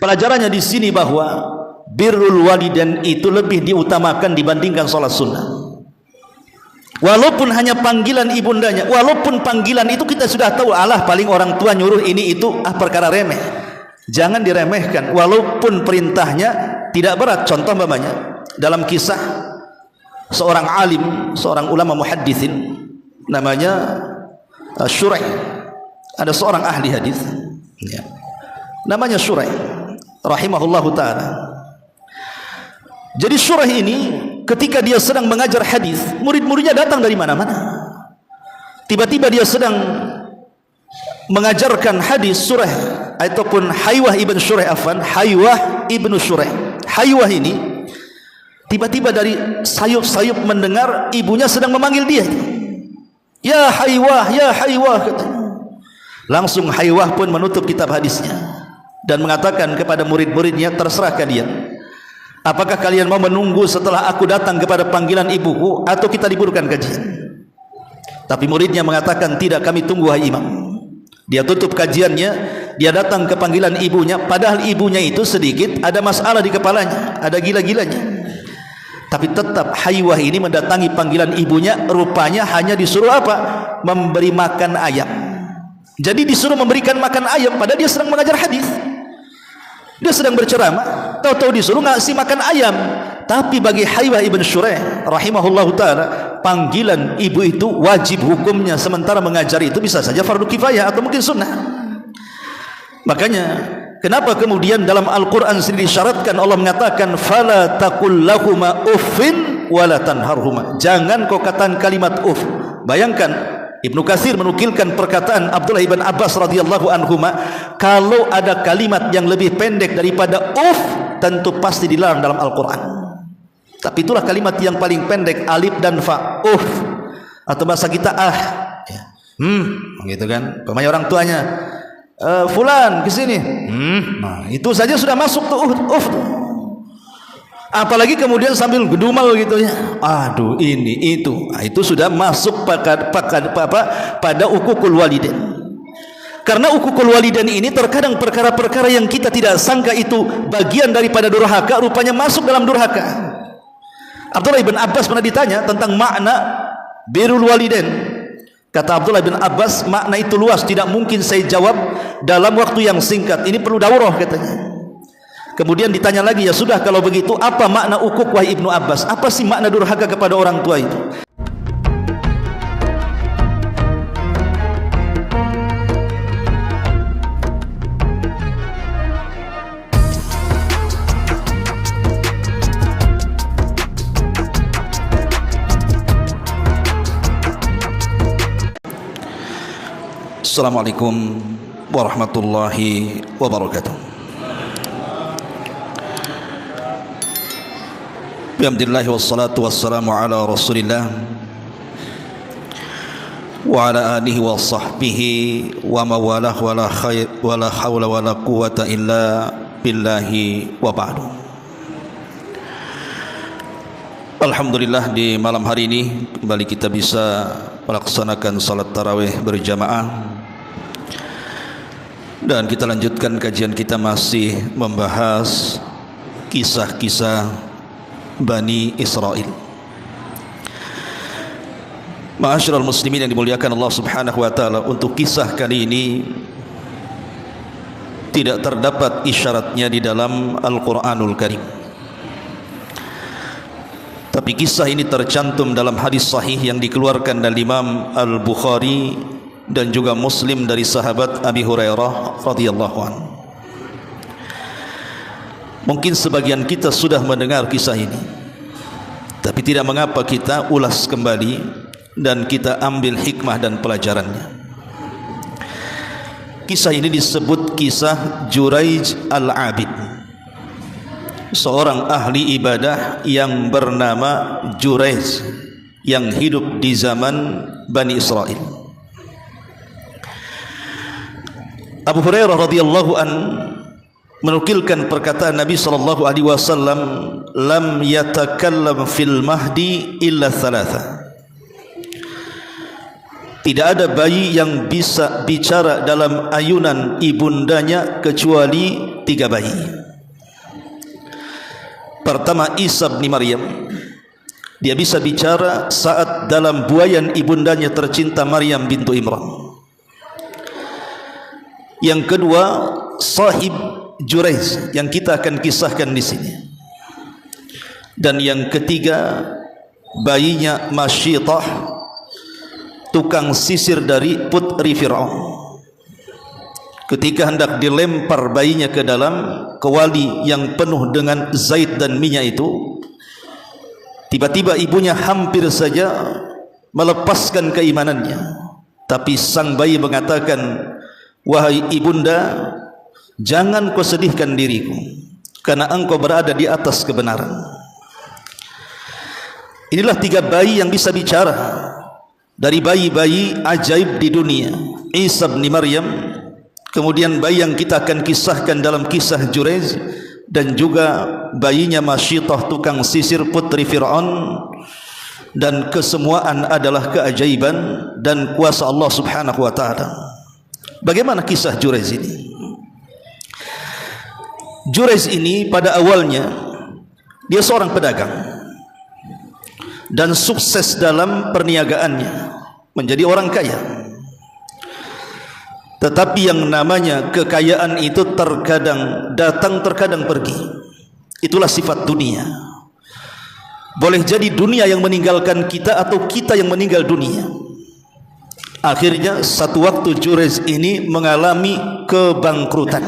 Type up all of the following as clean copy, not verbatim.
Pelajarannya di sini bahwa birrul walidain itu lebih diutamakan dibandingkan sholat sunnah. Walaupun hanya panggilan ibundanya, walaupun panggilan itu kita sudah tahu, alah paling orang tua nyuruh ini itu perkara remeh. Jangan diremehkan walaupun perintahnya tidak berat. Contoh umpamanya dalam kisah seorang alim, seorang ulama muhadditsin namanya Syuraih. Ada seorang ahli hadis ya, namanya Syuraih rahimahullahu taala. Jadi Syuraih ini ketika dia sedang mengajar hadis, murid-muridnya datang dari mana-mana. Tiba-tiba dia sedang mengajarkan hadis Syuraih ataupun Haywah ibn Syuraih, Haywah ibn Syuraih. Haywah ini tiba-tiba dari sayup-sayup mendengar ibunya sedang memanggil dia. Ya Haywah, ya Haywah, katanya. Langsung Haywah pun menutup kitab hadisnya dan mengatakan kepada murid-muridnya, terserah kalian. Apakah kalian mau menunggu setelah aku datang kepada panggilan ibuku, atau kita liburkan kajian? Tapi muridnya mengatakan, tidak, kami tunggu wahai imam. Dia tutup kajiannya, dia datang ke panggilan ibunya, padahal ibunya itu sedikit ada masalah di kepalanya, ada gila-gilanya. Tapi tetap Haywah ini mendatangi panggilan ibunya, rupanya hanya disuruh apa? Memberi makan ayam. Jadi disuruh memberikan makan ayam, padahal dia sedang mengajar hadis. Dia sedang berceramah, tahu-tahu disuruh ngasih makan ayam. Tapi bagi Haywah ibn Syuraih rahimahullahu taala, panggilan ibu itu wajib hukumnya, sementara mengajar itu bisa saja fardu kifayah atau mungkin sunnah. Makanya kenapa kemudian dalam Al-Quran sendiri disyaratkan, Allah mengatakan fala taqul lahuma uffin wala tanharhuma. Jangan kau katakan kalimat uff. Bayangkan, Ibnu Katsir menukilkan perkataan Abdullah ibn Abbas radhiyallahu anhuma, kalau ada kalimat yang lebih pendek daripada uff, tentu pasti dilarang dalam Al-Quran. Tapi itulah kalimat yang paling pendek, alif dan fa, uff. Atau bahasa kita ya. Gitu kan, pemain orang tuanya, fulan kesini, nah itu saja sudah masuk tuh uff. Apalagi kemudian sambil gedumal gitu ya, aduh ini itu, nah, itu sudah masuk pada ukukul walidain. Karena ukukul walidain ini terkadang perkara-perkara yang kita tidak sangka itu bagian daripada durhaka, rupanya masuk dalam durhaka. Abdullah bin Abbas pernah ditanya tentang makna birrul walidain. Kata Abdullah bin Abbas, makna itu luas, tidak mungkin saya jawab dalam waktu yang singkat, ini perlu daurah katanya. Kemudian ditanya lagi, ya sudah kalau begitu apa makna ukuk wahai Ibnu Abbas? Apa sih makna durhaka kepada orang tua itu? Assalamualaikum warahmatullahi wabarakatuh. Alhamdulillah wassalatu wassalamu ala rasulillah wa ala alihi wa sahbihi wa mawalah wa la hawla wa la quwata illa billahi wa ba'du. Alhamdulillah, di malam hari ini kembali kita bisa melaksanakan salat tarawih berjamaah, dan kita lanjutkan kajian kita masih membahas kisah-kisah Bani Israel. Ma'asyiral muslimin yang dimuliakan Allah Subhanahu wa taala, untuk kisah kali ini tidak terdapat isyaratnya di dalam Al-Qur'anul Karim. Tapi kisah ini tercantum dalam hadis sahih yang dikeluarkan dari Imam Al-Bukhari dan juga Muslim dari sahabat Abi Hurairah radhiyallahu anhu. Mungkin sebagian kita sudah mendengar kisah ini, tapi tidak mengapa kita ulas kembali dan kita ambil hikmah dan pelajarannya. Kisah ini disebut kisah Juraij Al-Abid, seorang ahli ibadah yang bernama Juraij yang hidup di zaman Bani Israel. Abu Hurairah radhiyallahu anhu menukilkan perkataan Nabi sallallahu alaihi wasallam, lam yatakallam fil mahdi illa thalatha. Tidak ada bayi yang bisa bicara dalam ayunan ibundanya kecuali 3 bayi. Pertama, Isa bin Maryam. Dia bisa bicara saat dalam buayan ibundanya tercinta Maryam bintu Imran. Yang kedua, Sahib Jurayz yang kita akan kisahkan di sini. Dan yang ketiga, bayinya Masyitah, tukang sisir dari putri Fir'aun. Ketika hendak dilempar bayinya ke dalam kewali yang penuh dengan zait dan minyak itu, tiba-tiba ibunya hampir saja melepaskan keimanannya. Tapi sang bayi mengatakan, "Wahai ibunda, jangan kau sedihkan diriku, karena engkau berada di atas kebenaran." Inilah 3 bayi yang bisa bicara dari bayi-bayi ajaib di dunia. Isa bin Maryam, kemudian bayi yang kita akan kisahkan dalam kisah Jurayz, dan juga bayinya Masyitah tukang sisir putri Fir'aun. Dan kesemuaan adalah keajaiban dan kuasa Allah subhanahu wa ta'ala. Bagaimana kisah Jurayz ini? Jurayz ini pada awalnya dia seorang pedagang dan sukses dalam perniagaannya, menjadi orang kaya. Tetapi yang namanya kekayaan itu terkadang datang, terkadang pergi. Itulah sifat dunia. Boleh jadi dunia yang meninggalkan kita, atau kita yang meninggal dunia. Akhirnya satu waktu Jurayz ini mengalami kebangkrutan,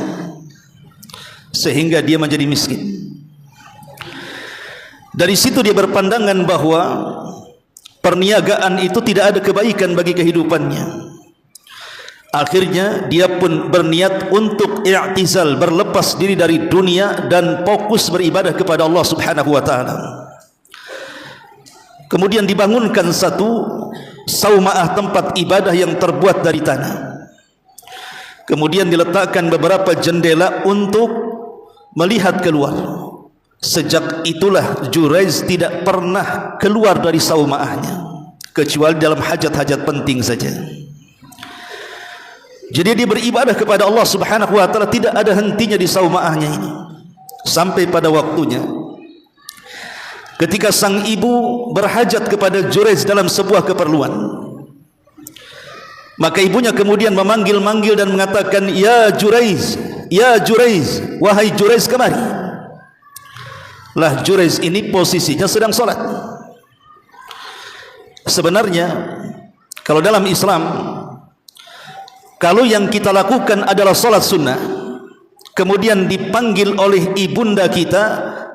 sehingga dia menjadi miskin. Dari situ dia berpandangan bahwa perniagaan itu tidak ada kebaikan bagi kehidupannya. Akhirnya dia pun berniat untuk i'tizal, berlepas diri dari dunia dan fokus beribadah kepada Allah subhanahu wa ta'ala. Kemudian dibangunkan satu sauma'ah, tempat ibadah yang terbuat dari tanah. Kemudian diletakkan beberapa jendela untuk melihat keluar. Sejak itulah Jurayz tidak pernah keluar dari sauma'ahnya, kecuali dalam hajat-hajat penting saja. Jadi dia beribadah kepada Allah subhanahu wa ta'ala tidak ada hentinya di sauma'ahnya ini. Sampai pada waktunya ketika sang ibu berhajat kepada Jurayz dalam sebuah keperluan, maka ibunya kemudian memanggil-manggil dan mengatakan, "Ya Jurayz, ya Jurayz, wahai Jurayz, kemari." Lah Jurayz ini posisinya sedang sholat. Sebenarnya kalau dalam Islam, kalau yang kita lakukan adalah sholat sunnah, kemudian dipanggil oleh ibunda kita,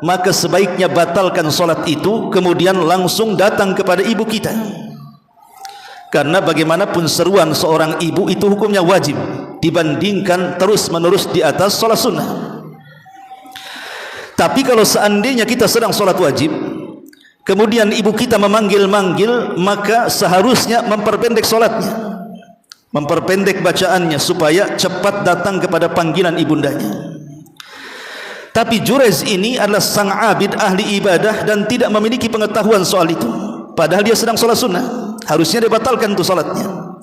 maka sebaiknya batalkan sholat itu, kemudian langsung datang kepada ibu kita. Karena bagaimanapun seruan seorang ibu itu hukumnya wajib dibandingkan terus-menerus di atas sholat sunnah. Tapi kalau seandainya kita sedang sholat wajib, kemudian ibu kita memanggil-manggil, maka seharusnya memperpendek sholatnya, memperpendek bacaannya supaya cepat datang kepada panggilan ibundanya. Tapi Jurayz ini adalah sang abid, ahli ibadah, dan tidak memiliki pengetahuan soal itu. Padahal dia sedang sholat sunnah, harusnya dibatalkan itu sholatnya.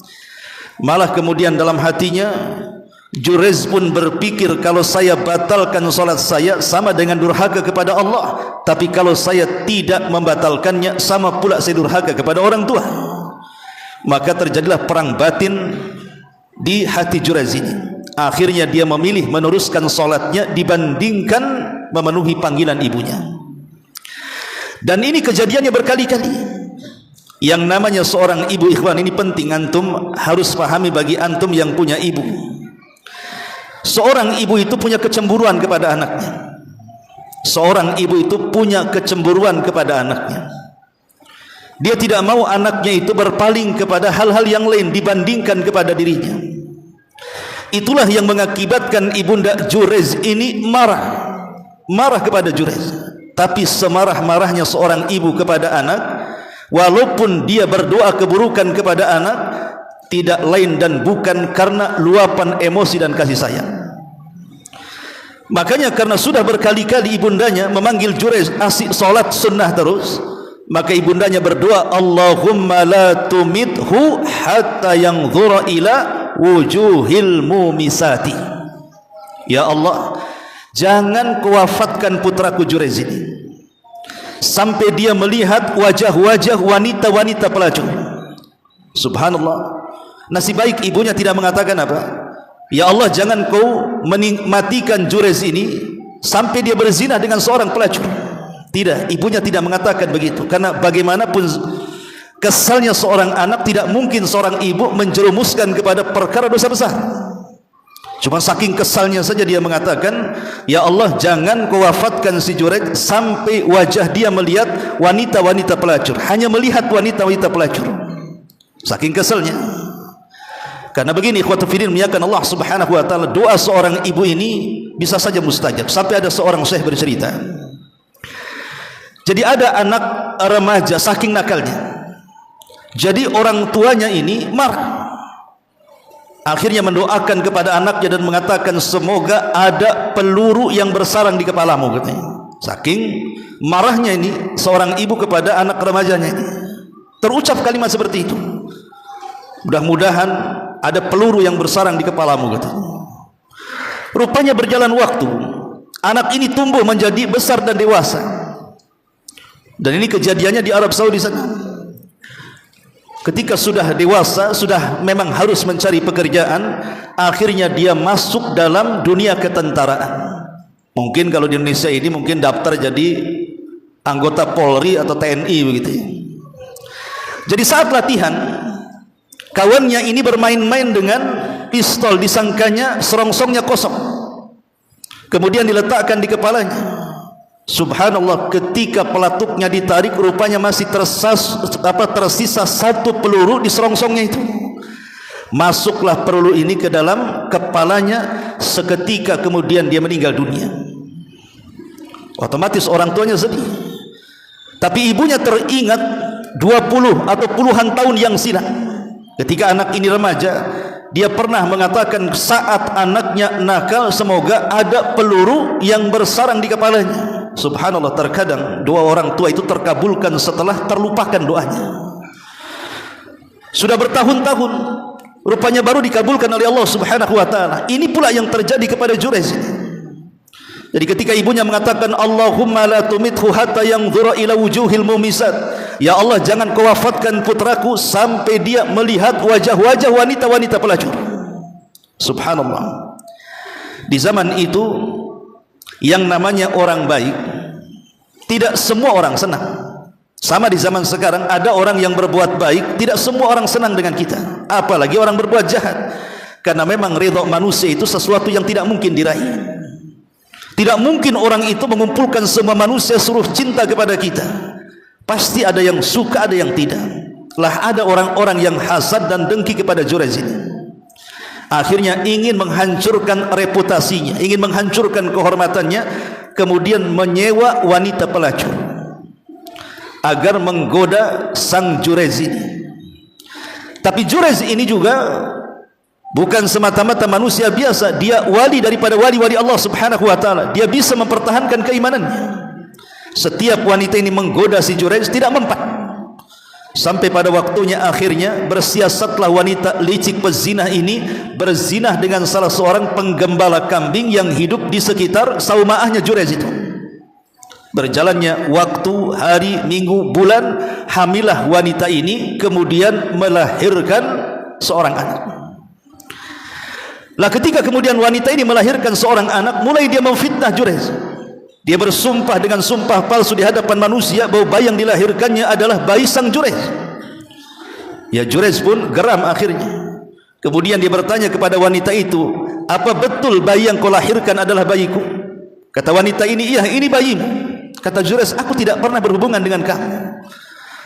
Malah kemudian dalam hatinya Jurayz pun berpikir, kalau saya batalkan sholat saya sama dengan durhaka kepada Allah. Tapi kalau saya tidak membatalkannya, sama pula saya durhaka kepada orang tua. Maka terjadilah perang batin di hati Jurayz ini. Akhirnya dia memilih meneruskan sholatnya dibandingkan memenuhi panggilan ibunya. Dan ini kejadiannya berkali-kali. Yang namanya seorang ibu, ikhwan, ini penting antum harus pahami, bagi antum yang punya ibu. Seorang ibu itu punya kecemburuan kepada anaknya. Seorang ibu itu punya kecemburuan kepada anaknya. Dia tidak mau anaknya itu berpaling kepada hal-hal yang lain dibandingkan kepada dirinya. Itulah yang mengakibatkan ibunda Jurayz ini marah kepada Jurayz. Tapi semarah-marahnya seorang ibu kepada anak, walaupun dia berdoa keburukan kepada anak, tidak lain dan bukan karena luapan emosi dan kasih sayang. Makanya karena sudah berkali-kali ibundanya memanggil Jurayz asik sholat sunnah terus, maka ibundanya berdoa, "Allahumma la tumithu tumithu hatta yanzura ila wujuhil mumisati. Ya Allah, jangan kau wafatkan putraku Jurayz ini sampai dia melihat wajah-wajah wanita-wanita pelacur. Subhanallah. Nasib baik ibunya tidak mengatakan apa? Ya Allah, jangan kau matikan Jurayz ini sampai dia berzina dengan seorang pelacur. Tidak, ibunya tidak mengatakan begitu. Karena bagaimanapun kesalnya seorang anak, tidak mungkin seorang ibu menjerumuskan kepada perkara dosa besar. Cuma saking kesalnya saja dia mengatakan, ya Allah, jangan kau wafatkan si Jurayz sampai wajah dia melihat wanita-wanita pelacur. Hanya melihat wanita-wanita pelacur. Saking kesalnya. Karena begini, ikhwatu fiddin, muliakan Allah Subhanahu wa taala, doa seorang ibu ini bisa saja mustajab. Sampai ada seorang syekh bercerita. Jadi ada anak remaja saking nakalnya. Jadi orang tuanya ini marah. Akhirnya mendoakan kepada anaknya dan mengatakan, semoga ada peluru yang bersarang di kepalamu, katanya. Saking marahnya ini seorang ibu kepada anak remajanya ini. Terucap kalimat seperti itu. Mudah-mudahan ada peluru yang bersarang di kepalamu, katanya. Rupanya berjalan waktu, anak ini tumbuh menjadi besar dan dewasa. Dan ini kejadiannya di Arab Saudi sana. Ketika sudah dewasa, sudah memang harus mencari pekerjaan, akhirnya dia masuk dalam dunia ketentaraan. Mungkin kalau di Indonesia ini mungkin daftar jadi anggota Polri atau TNI begitu. Jadi saat latihan, kawannya ini bermain-main dengan pistol, disangkanya serongsongnya kosong. Kemudian diletakkan di kepalanya. Subhanallah, ketika pelatuknya ditarik, rupanya masih tersisa satu peluru di serongsongnya itu. Masuklah peluru ini ke dalam kepalanya, seketika kemudian dia meninggal dunia. Otomatis orang tuanya sedih. Tapi ibunya teringat 20 atau puluhan tahun yang silam. Ketika anak ini remaja, dia pernah mengatakan saat anaknya nakal, semoga ada peluru yang bersarang di kepalanya. Subhanallah, terkadang doa orang tua itu terkabulkan setelah terlupakan doanya. Sudah bertahun-tahun, rupanya baru dikabulkan oleh Allah Subhanahu wa taala. Ini pula yang terjadi kepada Jurayz. Jadi ketika ibunya mengatakan, Allahumma la tumithu hatta yanzura ila wujuhil mumisat. Ya Allah, jangan kau wafatkan putraku sampai dia melihat wajah-wajah wanita-wanita pelacur. Subhanallah. Di zaman itu, yang namanya orang baik, tidak semua orang senang. Sama di zaman sekarang, ada orang yang berbuat baik, tidak semua orang senang dengan kita. Apalagi orang berbuat jahat. Karena memang ridha manusia itu sesuatu yang tidak mungkin diraih. Tidak mungkin orang itu mengumpulkan semua manusia suruh cinta kepada kita. Pasti ada yang suka, ada yang tidak. Lah ada orang-orang yang hasad dan dengki kepada Jurayz ini. Akhirnya ingin menghancurkan reputasinya, ingin menghancurkan kehormatannya, kemudian menyewa wanita pelacur agar menggoda sang Jurayz ini. Tapi Jurayz ini juga bukan semata-mata manusia biasa, dia wali daripada wali-wali Allah Subhanahu wa taala. Dia bisa mempertahankan keimanannya. Setiap wanita ini menggoda si Jurayz, tidak mempan. Sampai pada waktunya akhirnya bersiasatlah wanita licik pezina ini berzinah dengan salah seorang penggembala kambing yang hidup di sekitar saumaahnya Jurayz itu. Berjalannya waktu, hari, minggu, bulan, hamilah wanita ini, kemudian melahirkan seorang anak. Lah ketika kemudian wanita ini melahirkan seorang anak, mulai dia memfitnah Jurayz. Dia bersumpah dengan sumpah palsu di hadapan manusia bahwa bayi yang dilahirkannya adalah bayi sang Jurayz. Ya, Jurayz pun geram akhirnya. Kemudian dia bertanya kepada wanita itu, apa betul bayi yang kau lahirkan adalah bayiku? Kata wanita ini, iya, ini bayimu. Kata Jurayz, aku tidak pernah berhubungan dengan kamu.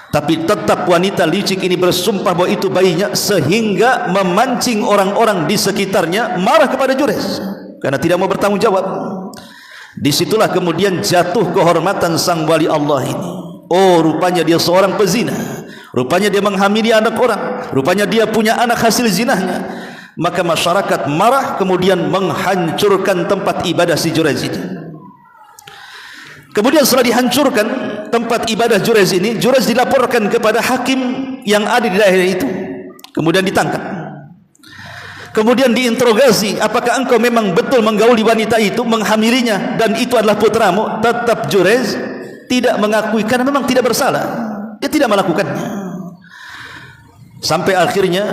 Tapi tetap wanita licik ini bersumpah bahwa itu bayinya, sehingga memancing orang-orang di sekitarnya marah kepada Jurayz karena tidak mau bertanggung jawab. Disitulah kemudian jatuh kehormatan sang wali Allah ini. Oh, rupanya dia seorang pezina, rupanya dia menghamili anak orang, rupanya dia punya anak hasil zinahnya. Maka masyarakat marah, kemudian menghancurkan tempat ibadah si Jurayz itu. Kemudian setelah dihancurkan tempat ibadah Jurayz ini, Jurayz dilaporkan kepada hakim yang ada di daerah itu. Kemudian ditangkap. Kemudian diinterogasi, apakah engkau memang betul menggauli wanita itu, menghamilinya, dan itu adalah putramu? Tetap Jurayz tidak mengakui karena memang tidak bersalah. Dia tidak melakukannya. Sampai akhirnya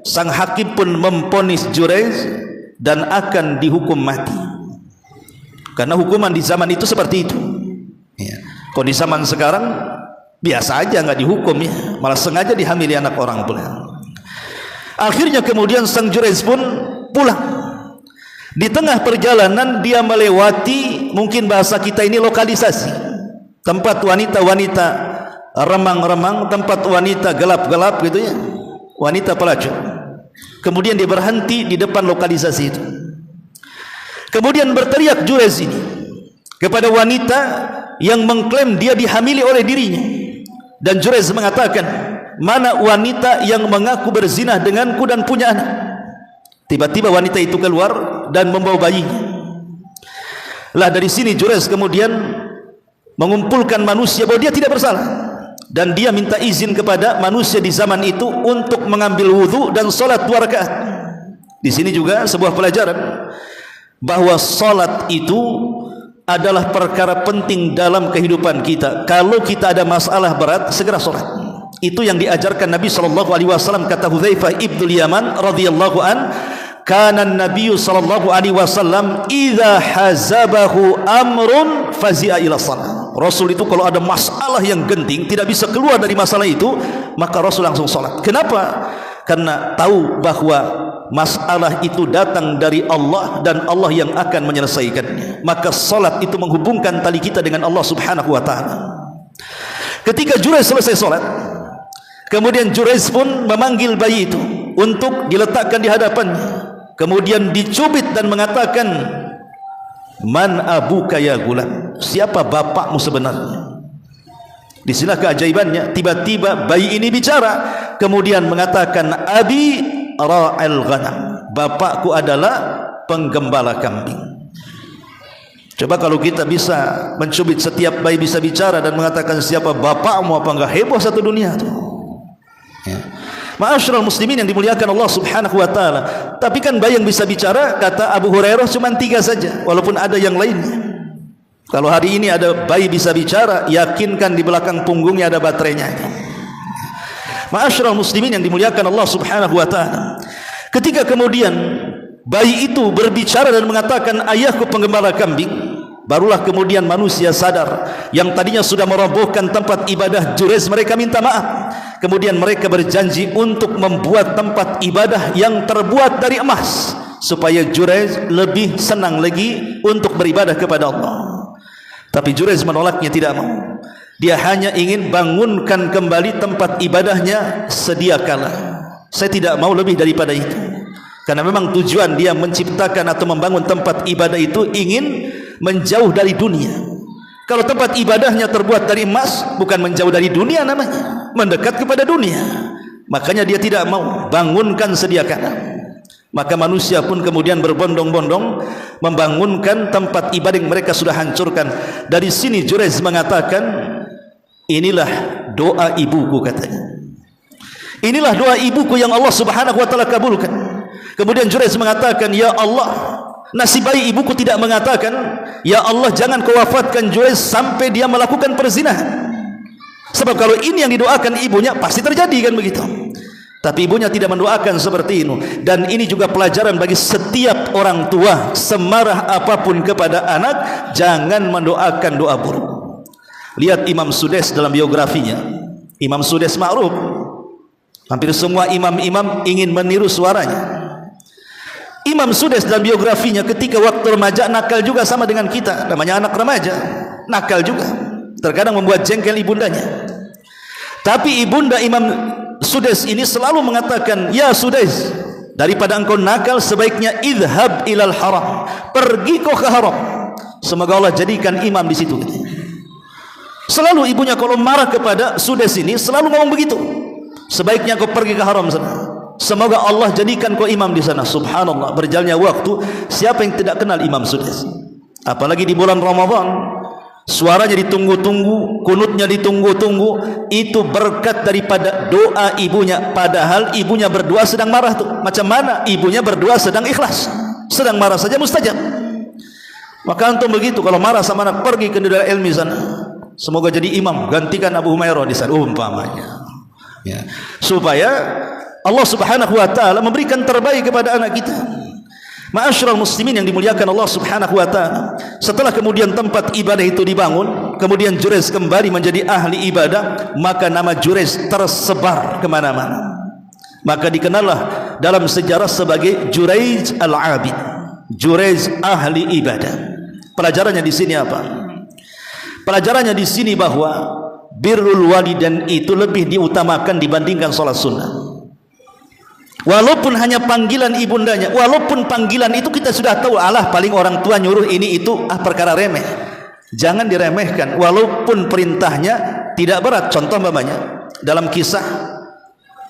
sang hakim pun memvonis Jurayz dan akan dihukum mati. Karena hukuman di zaman itu seperti itu. Ya. Kalau di zaman sekarang biasa aja, nggak dihukum ya, malah sengaja dihamili anak orang pula. Akhirnya kemudian sang Jurayz pun pulang. Di tengah perjalanan dia melewati, mungkin bahasa kita ini lokalisasi, tempat wanita-wanita remang-remang, tempat wanita gelap-gelap gitu ya, wanita pelacur. Kemudian dia berhenti di depan lokalisasi itu. Kemudian berteriak Jurayz ini kepada wanita yang mengklaim dia dihamili oleh dirinya. Dan Jurayz mengatakan, mana wanita yang mengaku berzina denganku dan punya anak? Tiba-tiba wanita itu keluar dan membawa bayinya. Lah dari sini Jurayz kemudian mengumpulkan manusia bahwa dia tidak bersalah, dan dia minta izin kepada manusia di zaman itu untuk mengambil wudhu dan solat 2 rakaat. Di sini juga sebuah pelajaran bahwa solat itu adalah perkara penting dalam kehidupan kita. Kalau kita ada masalah berat, segera solat. Itu yang diajarkan Nabi SAW. Kata Hudzaifah ibn Yaman radhiyallahu an, kana Nabi SAW idza hazabahu amrun fazi'a ila salat. Rasul itu kalau ada masalah yang genting, tidak bisa keluar dari masalah itu, maka Rasul langsung salat. Kenapa? Karena tahu bahwa masalah itu datang dari Allah dan Allah yang akan menyelesaikannya. Maka salat itu menghubungkan tali kita dengan Allah Subhanahu wa taala. Ketika Jurayz selesai salat, kemudian Jurayz pun memanggil bayi itu untuk diletakkan di hadapannya. Kemudian dicubit dan mengatakan, "Man abuka ya gulam?" Siapa bapakmu sebenarnya? Di sinilah keajaibannya, tiba-tiba bayi ini bicara, kemudian mengatakan, "Abi ra'al ghanam." Bapakku adalah penggembala kambing. Coba kalau kita bisa mencubit setiap bayi bisa bicara dan mengatakan siapa bapakmu, apa enggak heboh satu dunia tuh. Ya. Ma'asyiral muslimin yang dimuliakan Allah Subhanahu wa taala. Tapi kan bayi yang bisa bicara, kata Abu Hurairah, cuma 3 saja, walaupun ada yang lainnya. Kalau hari ini ada bayi bisa bicara, yakinkan di belakang punggungnya ada baterainya. Ma'asyiral muslimin yang dimuliakan Allah Subhanahu wa taala. Ketika kemudian bayi itu berbicara dan mengatakan ayahku penggembala kambing, barulah kemudian manusia sadar yang tadinya sudah merobohkan tempat ibadah Jurayz, mereka minta maaf. Kemudian mereka berjanji untuk membuat tempat ibadah yang terbuat dari emas supaya Jurayz lebih senang lagi untuk beribadah kepada Allah. Tapi Jurayz menolaknya, tidak mau. Dia hanya ingin bangunkan kembali tempat ibadahnya sedia kala. Saya tidak mau lebih daripada itu. Karena memang tujuan dia menciptakan atau membangun tempat ibadah itu ingin menjauh dari dunia. Kalau tempat ibadahnya terbuat dari emas, bukan menjauh dari dunia namanya, mendekat kepada dunia. Makanya dia tidak mau bangunkan sedia kala. Maka manusia pun kemudian berbondong-bondong membangunkan tempat ibadah yang mereka sudah hancurkan. Dari sini Jurayz mengatakan, inilah doa ibuku, katanya. Inilah doa ibuku yang Allah Subhanahu wa taala kabulkan. Kemudian Jurayz mengatakan, ya Allah, nasib bayi ibuku tidak mengatakan, ya Allah jangan kau wafatkan Jurayz sampai dia melakukan perzinahan. Sebab kalau ini yang didoakan ibunya pasti terjadi, kan begitu. Tapi ibunya tidak mendoakan seperti ini. Dan ini juga pelajaran bagi setiap orang tua, semarah apapun kepada anak, jangan mendoakan doa buruk. Lihat Imam Sudais dalam biografinya. Imam Sudais ma'ruf, hampir semua imam-imam ingin meniru suaranya. Imam Sudais dalam biografinya ketika waktu remaja nakal juga sama dengan kita. Namanya anak remaja, nakal juga, terkadang membuat jengkel ibundanya. Tapi ibunda Imam Sudais ini selalu mengatakan, ya Sudais, daripada engkau nakal sebaiknya idhab ilal haram, pergi kau ke haram. Semoga Allah jadikan imam di situ. Selalu ibunya kalau marah kepada Sudais ini selalu ngomong begitu, sebaiknya kau pergi ke haram sana. Semoga Allah jadikan kau imam di sana. Subhanallah, berjalannya waktu, siapa yang tidak kenal Imam Sudais? Apalagi di bulan Ramadan, suaranya ditunggu-tunggu, kunutnya ditunggu-tunggu, itu berkat daripada doa ibunya. Padahal ibunya berdua sedang marah tuh. Macam mana ibunya berdua sedang ikhlas, sedang marah saja mustajab. Maka antum begitu, kalau marah sama anak, pergi ke daerah ilmi sana, semoga jadi imam, gantikan Abu Humairah di sana umpamanya, ya, supaya Allah Subhanahu wa taala memberikan terbaik kepada anak kita. Ma'asyiral muslimin yang dimuliakan Allah Subhanahu wa taala, setelah kemudian tempat ibadah itu dibangun, kemudian Jurayj kembali menjadi ahli ibadah, maka nama Jurayj tersebar kemana-mana. Maka dikenallah dalam sejarah sebagai Jurayj al-Abid, Jurayj ahli ibadah. Pelajarannya di sini apa? Pelajarannya di sini bahwa birrul walidain itu lebih diutamakan dibandingkan sholat sunnah. Walaupun hanya panggilan ibundanya, walaupun panggilan itu kita sudah tahu, alah paling orang tua nyuruh ini itu perkara remeh, jangan diremehkan. Walaupun perintahnya tidak berat. Contoh umpamanya dalam kisah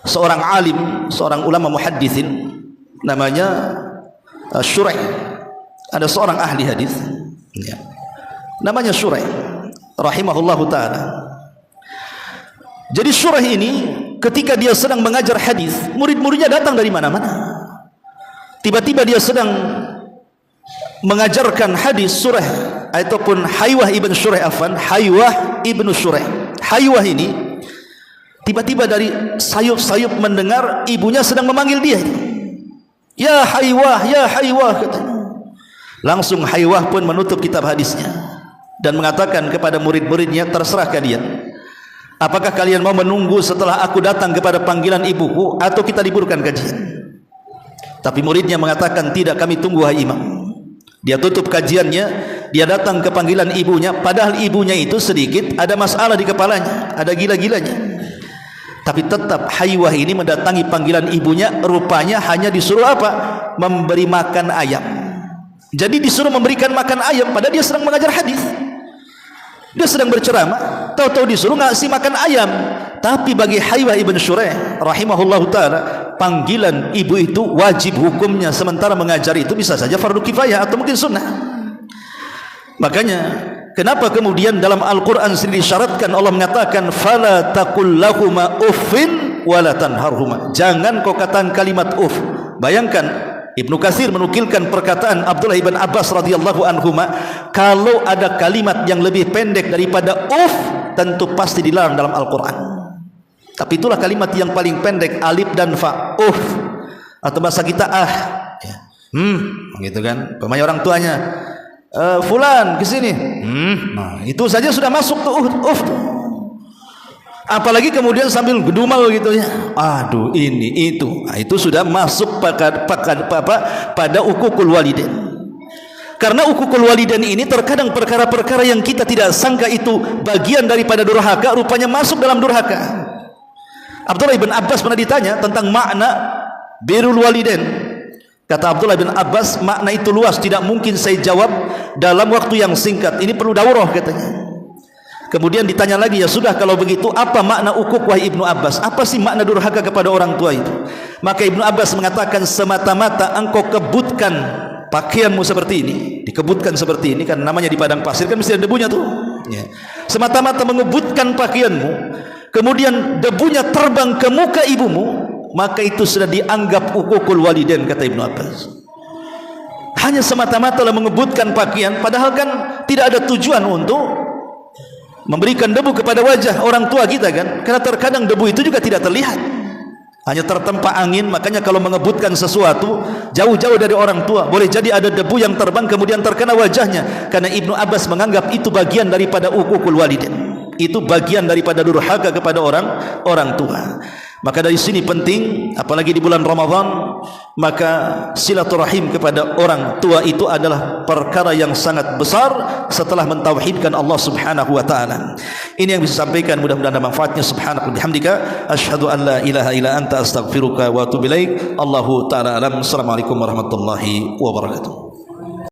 seorang alim, seorang ulama muhadditsin namanya Shuraih. Ada seorang ahli hadis, ya, namanya Shuraih rahimahullahu taala. Jadi Shuraih ini ketika dia sedang mengajar hadis, murid-muridnya datang dari mana-mana. Tiba-tiba dia sedang mengajarkan hadis Shuraih ataupun Haywah ibn Shuraih, Haywah ibn Shuraih. Haywah ini tiba-tiba dari sayup-sayup mendengar ibunya sedang memanggil dia. Ya Haywah, ya Haywah, katanya. Langsung Haywah pun menutup kitab hadisnya dan mengatakan kepada murid-muridnya, terserah kalian, apakah kalian mau menunggu setelah aku datang kepada panggilan ibuku, atau kita liburkan kajian? Tapi muridnya mengatakan, tidak, kami tunggu hai imam. Dia tutup kajiannya, dia datang ke panggilan ibunya, padahal ibunya itu sedikit ada masalah di kepalanya, ada gila-gilanya. Tapi tetap Haywah ini mendatangi panggilan ibunya, rupanya hanya disuruh apa? Memberi makan ayam. Jadi disuruh memberikan makan ayam, padahal dia sedang mengajar hadis, dia sedang berceramah, tahu-tahu disuruh ngasih makan ayam. Tapi bagi Haywah ibn Shuraih rahimahullahu taala, panggilan ibu itu wajib hukumnya, sementara mengajar itu bisa saja fardu kifayah atau mungkin sunnah. Makanya kenapa kemudian dalam Al-Quran sendiri disyaratkan, Allah mengatakan fala taqul lahuma uffin wala tanharhuma, jangan kau katakan kalimat uff. Bayangkan, Ibnu Katsir menukilkan perkataan Abdullah ibn Abbas radhiyallahu anhuma, kalau ada kalimat yang lebih pendek daripada uff, tentu pasti dilarang dalam Al-Quran. Tapi itulah kalimat yang paling pendek, alif dan fa, uff, atau bahasa kita ya. Gitu kan, pemain orang tuanya, fulan kesini, nah itu saja sudah masuk tuh uff. Apalagi kemudian sambil gedumal gitu ya, aduh ini itu, nah, itu sudah masuk pada ukukul walidain. Karena ukukul walidain ini terkadang perkara-perkara yang kita tidak sangka itu bagian daripada durhaka, rupanya masuk dalam durhaka. Abdullah ibn Abbas pernah ditanya tentang makna birrul walidain. Kata Abdullah bin Abbas, makna itu luas, tidak mungkin saya jawab dalam waktu yang singkat, ini perlu daurah katanya. Kemudian ditanya lagi, ya sudah kalau begitu apa makna ukuk wahai Ibnu Abbas, apa sih makna durhaka kepada orang tua itu? Maka Ibnu Abbas mengatakan, semata-mata engkau kebutkan pakaianmu seperti ini, dikebutkan seperti ini, kan namanya di padang pasir kan mesti ada debunya tuh ya. Semata-mata mengebutkan pakaianmu, kemudian debunya terbang ke muka ibumu, maka itu sudah dianggap ukukul walidain, kata Ibnu Abbas. Hanya semata-mata mengebutkan pakaian, padahal kan tidak ada tujuan untuk memberikan debu kepada wajah orang tua kita kan, karena terkadang debu itu juga tidak terlihat, hanya tertempa angin. Makanya kalau mengebutkan sesuatu jauh-jauh dari orang tua, boleh jadi ada debu yang terbang kemudian terkena wajahnya, karena Ibnu Abbas menganggap itu bagian daripada ukukul walidain, itu bagian daripada durhaka kepada orang tua. Maka dari sini penting, apalagi di bulan Ramadan, maka silaturahim kepada orang tua itu adalah perkara yang sangat besar setelah mentauhidkan Allah Subhanahu wa taala. Ini yang bisa sampaikan, mudah-mudahan ada manfaatnya. Subhanaka bihamdika asyhadu an la ilaha illa anta astaghfiruka wa atubu ilaik. Allahu taala alam. Assalamualaikum warahmatullahi wabarakatuh.